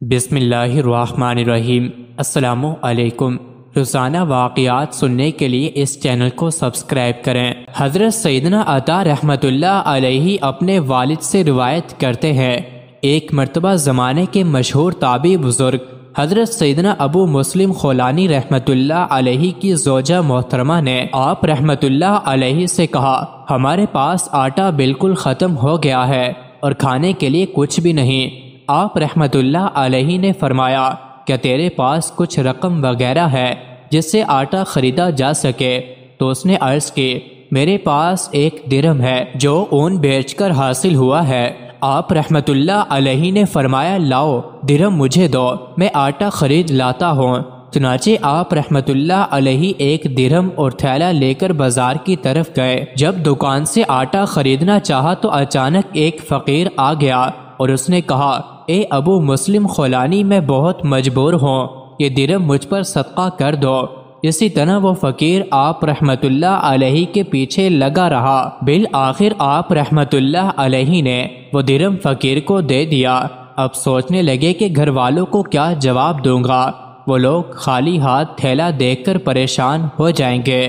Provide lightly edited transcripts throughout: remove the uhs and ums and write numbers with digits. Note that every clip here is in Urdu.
بسم اللہ الرحمن الرحیم۔ السلام علیکم۔ روزانہ واقعات سننے کے لیے اس چینل کو سبسکرائب کریں۔ حضرت سیدنا عطا رحمۃ اللہ علیہ اپنے والد سے روایت کرتے ہیں، ایک مرتبہ زمانے کے مشہور تابعی بزرگ حضرت سیدنا ابو مسلم خولانی رحمۃ اللہ علیہ کی زوجہ محترمہ نے آپ رحمۃ اللہ علیہ سے کہا، ہمارے پاس آٹا بالکل ختم ہو گیا ہے اور کھانے کے لیے کچھ بھی نہیں۔ آپ رحمۃ اللہ علیہ نے فرمایا، کیا تیرے پاس کچھ رقم وغیرہ ہے جس سے آٹا خریدا جا سکے؟ تو اس نے عرض کی، میرے پاس 1 درہم ہے جو اون بیچ کر حاصل ہوا ہے۔ آپ رحمۃ اللہ علیہ نے فرمایا، لاؤ درہم مجھے دو، میں آٹا خرید لاتا ہوں۔ چنانچہ آپ رحمۃ اللہ علیہ 1 درہم اور تھیلا لے کر بازار کی طرف گئے۔ جب دکان سے آٹا خریدنا چاہا تو اچانک ایک فقیر آ گیا اور اس نے کہا، اے ابو مسلم خولانی، میں بہت مجبور ہوں، یہ درہم مجھ پر صدقہ کر دو۔ اسی طرح وہ فقیر آپ رحمۃ اللہ علیہ کے پیچھے لگا رہا۔ بالآخر آپ رحمۃ اللہ علیہ نے وہ درہم فقیر کو دے دیا۔ اب سوچنے لگے کہ گھر والوں کو کیا جواب دوں گا، وہ لوگ خالی ہاتھ تھیلا دیکھ کر پریشان ہو جائیں گے۔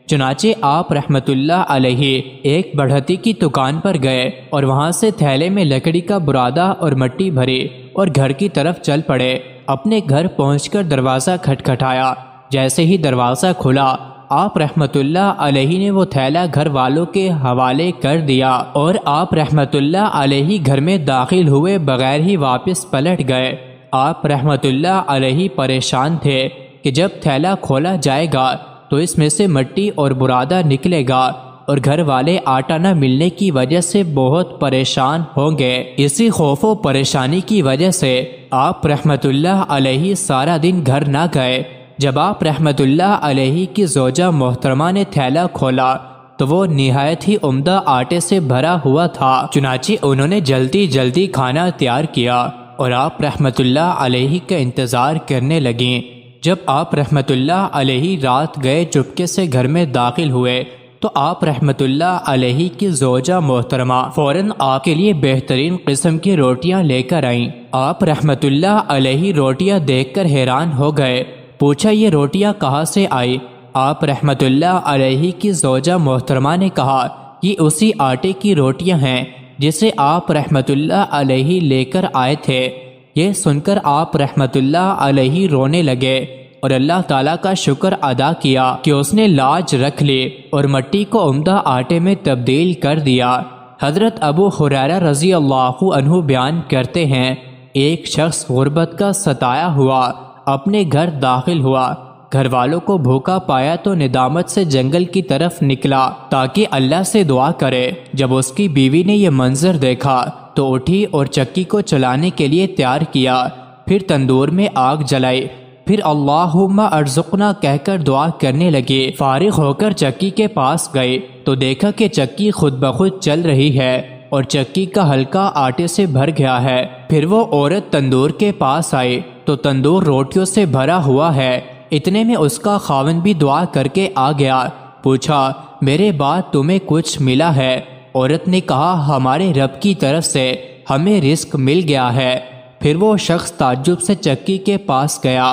چنانچہ آپ رحمۃ اللہ علیہ ایک بڑھتی کی دکان پر گئے اور وہاں سے تھیلے میں لکڑی کا برادہ اور مٹی بھری اور گھر کی طرف چل پڑے۔ اپنے گھر پہنچ کر دروازہ کھٹکھٹایا۔ جیسے ہی دروازہ کھلا، آپ رحمۃ اللہ علیہ نے وہ تھیلا گھر والوں کے حوالے کر دیا اور آپ رحمۃ اللہ علیہ گھر میں داخل ہوئے بغیر ہی واپس پلٹ گئے۔ آپ رحمۃ اللہ علیہ پریشان تھے کہ جب تھیلا کھولا جائے گا تو اس میں سے مٹی اور برادہ نکلے گا اور گھر والے آٹا نہ ملنے کی وجہ سے بہت پریشان ہوں گے۔ اسی خوف و پریشانی کی وجہ سے آپ رحمۃ اللہ علیہ سارا دن گھر نہ گئے۔ جب آپ رحمۃ اللہ علیہ کی زوجہ محترمہ نے تھیلا کھولا تو وہ نہایت ہی عمدہ آٹے سے بھرا ہوا تھا۔ چنانچہ انہوں نے جلدی جلدی کھانا تیار کیا اور آپ رحمۃ اللہ علیہ کا انتظار کرنے لگیں۔ جب آپ رحمۃ اللہ علیہ رات گئے چپکے سے گھر میں داخل ہوئے تو آپ رحمۃ اللہ علیہ کی زوجہ محترمہ فوراً آپ کے لیے بہترین قسم کی روٹیاں لے کر آئیں۔ آپ رحمۃ اللہ علیہ روٹیاں دیکھ کر حیران ہو گئے۔ پوچھا، یہ روٹیاں کہاں سے آئی؟ آپ رحمۃ اللہ علیہ کی زوجہ محترمہ نے کہا، یہ اسی آٹے کی روٹیاں ہیں جسے آپ رحمۃ اللہ علیہ لے کر آئے تھے۔ یہ سن کر آپ رحمۃ اللہ علیہ رونے لگے اور اللہ تعالیٰ کا شکر ادا کیا کہ اس نے لاج رکھ لی اور مٹی کو عمدہ آٹے میں تبدیل کر دیا۔ حضرت ابو ہریرہ رضی اللہ عنہ بیان کرتے ہیں، ایک شخص غربت کا ستایا ہوا اپنے گھر داخل ہوا۔ گھر والوں کو بھوکا پایا تو ندامت سے جنگل کی طرف نکلا تاکہ اللہ سے دعا کرے۔ جب اس کی بیوی نے یہ منظر دیکھا تو اٹھی اور چکی کو چلانے کے لیے تیار کیا، پھر تندور میں آگ جلائی، پھر اللہم ارزقنا کہہ کر دعا کرنے لگی۔ فارغ ہو کر چکی کے پاس گئی تو دیکھا کہ چکی خود بخود چل رہی ہے اور چکی کا حلقہ آٹے سے بھر گیا ہے۔ پھر وہ عورت تندور کے پاس آئی تو تندور روٹیوں سے بھرا ہوا ہے۔ اتنے میں اس کا خاوند بھی دعا کر کے آ گیا۔ پوچھا، میرے بعد تمہیں کچھ ملا ہے؟ عورت نے کہا، ہمارے رب کی طرف سے ہمیں رزق مل گیا ہے۔ پھر وہ شخص تعجب سے چکی کے پاس گیا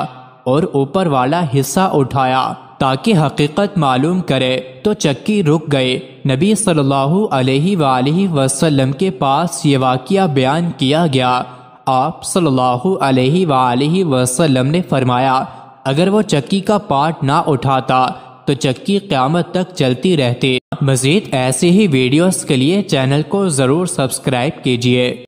اور اوپر والا حصہ اٹھایا تاکہ حقیقت معلوم کرے تو چکی رک گئی۔ نبی صلی اللہ علیہ وآلہ وسلم کے پاس یہ واقعہ بیان کیا گیا۔ آپ صلی اللہ علیہ وآلہ وسلم نے فرمایا، اگر وہ چکی کا پارٹ نہ اٹھاتا تو چکی قیامت تک چلتی رہتی۔ مزید ایسے ہی ویڈیوز کے لیے چینل کو ضرور سبسکرائب کیجیے۔